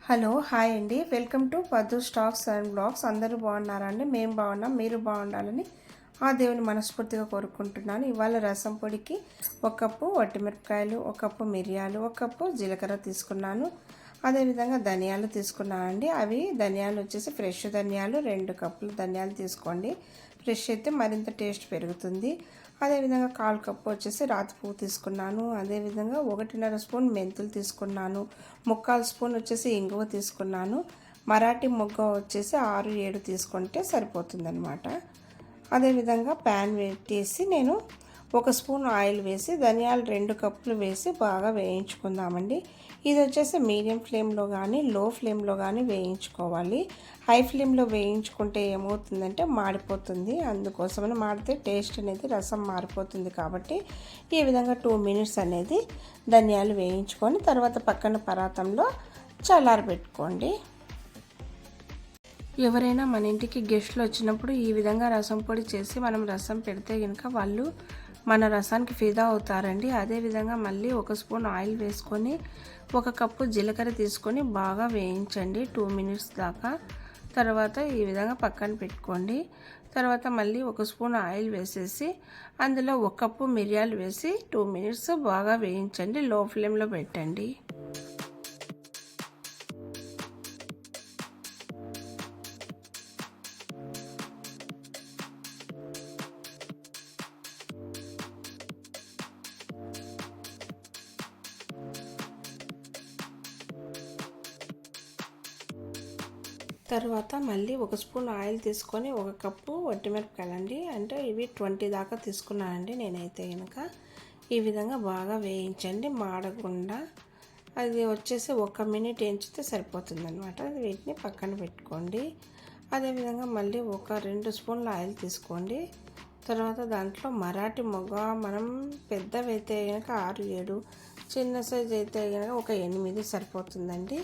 Hello hi అండి, welcome to పద్దు stocks and blogs. అందరూ బాగున్నారండి? మేము బాగున్నాం, మీరు బాగుండాలని ఆ దేవుని మనస్ఫూర్తిగా కోరుకుంటున్నాను. ఇవాళ రసం పొడికి 1 కప్పు వట్టిమిరపకాయలు, 1 కప్పు మిరియాలు, 1 కప్పు జీలకర్ర తీసుకున్నాను. అదేవిధంగా ధనియాలు తీసుకున్నానండి. అవి ధనియాలు వచ్చేసి ఫ్రెష్ ధనియాలు 2 కప్పులు ధనియాలు తీసుకోండి. ఫ్రెష్ అయితే మరింత టేస్ట్ పెరుగుతుంది. అదేవిధంగా 1/4 కప్పు వచ్చేసి రాతి పువ్వు తీసుకున్నాను. అదేవిధంగా 1.5 స్పూన్ మెంతులు తీసుకున్నాను. 3/4 స్పూన్ వచ్చేసి ఇంగువ తీసుకున్నాను. మరాఠీ మొగ్గ వచ్చేసి 6-7 తీసుకుంటే సరిపోతుందన్నమాట. అదేవిధంగా ప్యాన్ పెట్టేసి నేను 1 స్పూన్ ఆయిల్ వేసి ధనియాలు 2 కప్పులు వేసి బాగా వేయించుకుందామండి. ఇది వచ్చేసి మీడియం ఫ్లేమ్లో కానీ లో ఫ్లేమ్లో కానీ వేయించుకోవాలి. హై ఫ్లేమ్లో వేయించుకుంటే ఏమవుతుందంటే మాడిపోతుంది. అందుకోసమని మాడితే టేస్ట్ అనేది రసం మారిపోతుంది. కాబట్టి ఈ విధంగా 2 మినిట్స్ అనేది ధనియాలు వేయించుకొని తర్వాత పక్కన పరాతంలో చల్లారబెట్టుకోండి. ఎవరైనా మన ఇంటికి గెస్ట్లు వచ్చినప్పుడు ఈ విధంగా రసం పొడి చేసి మనం రసం పెడితే కనుక వాళ్ళు మన రసానికి ఫిదా అవుతారండి. అదేవిధంగా మళ్ళీ 1 స్పూన్ ఆయిల్ వేసుకొని 1 కప్పు జీలకర్ర తీసుకొని బాగా వేయించండి 2 మినిట్స్ దాకా. తర్వాత ఈ విధంగా పక్కన పెట్టుకోండి. తర్వాత మళ్ళీ 1 స్పూన్ ఆయిల్ వేసేసి అందులో 1 కప్పు మిరియాలు వేసి 2 మినిట్స్ బాగా వేయించండి. లో ఫ్లేమ్లో పెట్టండి. తర్వాత మళ్ళీ 1 స్పూన్ ఆయిల్ తీసుకొని 1 కప్పు వట్టిమిరపకాయలండి, అంటే ఇవి 20 దాకా తీసుకున్నానండి నేనైతే కనుక. ఈ విధంగా బాగా వేయించండి మాడకుండా. అది వచ్చేసి 1 మినిట్ వేయించితే సరిపోతుంది అనమాట. వీటిని పక్కన పెట్టుకోండి. అదేవిధంగా మళ్ళీ 2 స్పూన్ల ఆయిల్ తీసుకోండి. తర్వాత దాంట్లో మరాఠీ మొగ్గ మనం పెద్దవి అయితే కనుక 6-7, చిన్న సైజు అయితే కనుక ఒక 8 సరిపోతుందండి.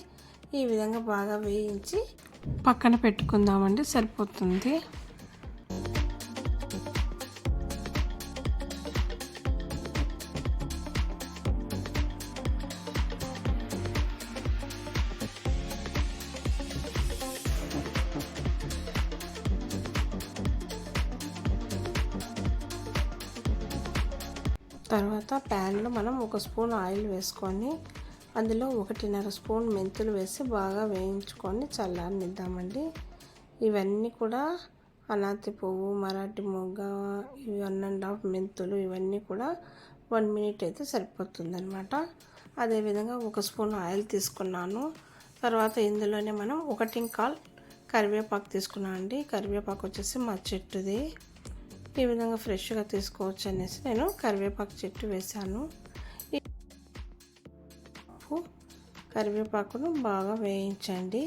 ఈ విధంగా బాగా వేయించి పక్కన పెట్టుకుందామండి, సరిపోతుంది. తర్వాత ప్యాన్లో మనం 1 స్పూన్ ఆయిల్ వేసుకొని అందులో 1.5 స్పూన్ మెంతులు వేసి బాగా వేయించుకొని చల్లారనిద్దామండి. ఇవన్నీ కూడా అనాతి పువ్వు, మరాఠీ మొగ్గ, ఇవి 1.5 మెంతులు, ఇవన్నీ కూడా 1 మినిట్ అయితే సరిపోతుందన్నమాట. అదేవిధంగా 1 స్పూన్ ఆయిల్ తీసుకున్నాను. తర్వాత ఇందులోనే మనం 1.25 కరివేపాకు తీసుకున్నాను అండి. కరివేపాకు వచ్చేసి మా చెట్టుది. ఈ విధంగా ఫ్రెష్గా తీసుకోవచ్చు అనేసి నేను కరివేపాకు చెట్టు వేశాను. కరివేపాకును బాగా వేయించండి.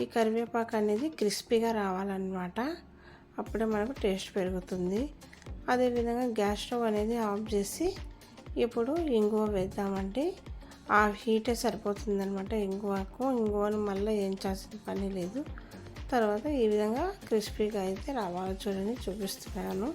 ఈ కరివేపాకు అనేది క్రిస్పీగా రావాలన్నమాట, అప్పుడే మనకు టేస్ట్ పెరుగుతుంది. అదేవిధంగా గ్యాస్ స్టవ్ అనేది ఆఫ్ చేసి ఇప్పుడు ఇంగువ వేద్దామండి. ఆ హీటే సరిపోతుందన్నమాట ఇంగువను మళ్ళీ వేయించాల్సిన పని లేదు. తర్వాత ఈ విధంగా క్రిస్పీగా అయితే రావాలి, చూడండి చూపిస్తున్నాను.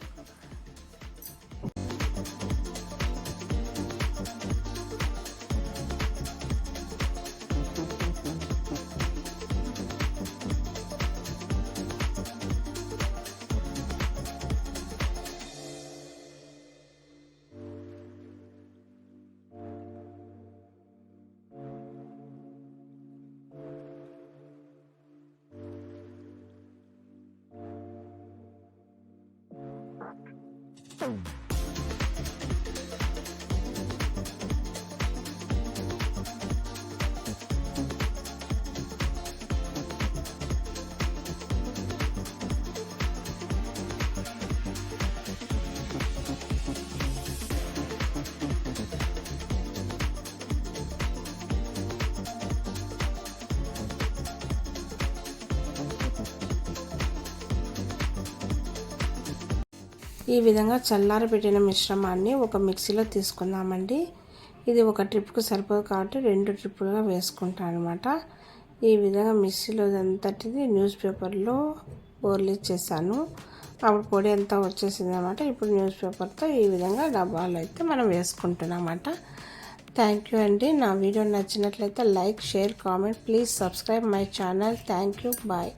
ఈ విధంగా చల్లారబెట్టిన మిశ్రమాన్ని ఒక మిక్సీలో తీసుకుందామండి. ఇది ఒక ట్రిప్కు సరిపోదు కాబట్టి 2 ట్రిప్పులుగా వేసుకుంటాను అనమాట. ఈ విధంగా మిక్సీలో అంతటిది న్యూస్ పేపర్లో బోర్లిచ్చేసాను. అప్పుడు పొడి అంతా వచ్చేసింది అనమాట. ఇప్పుడు న్యూస్ పేపర్తో ఈ విధంగా డబ్బాలు అయితే మనం వేసుకుంటున్నామన్నమాట. థ్యాంక్ యూ అండి. నా వీడియో నచ్చినట్లయితే like, share, comment. Please subscribe my channel. Thank you. Bye.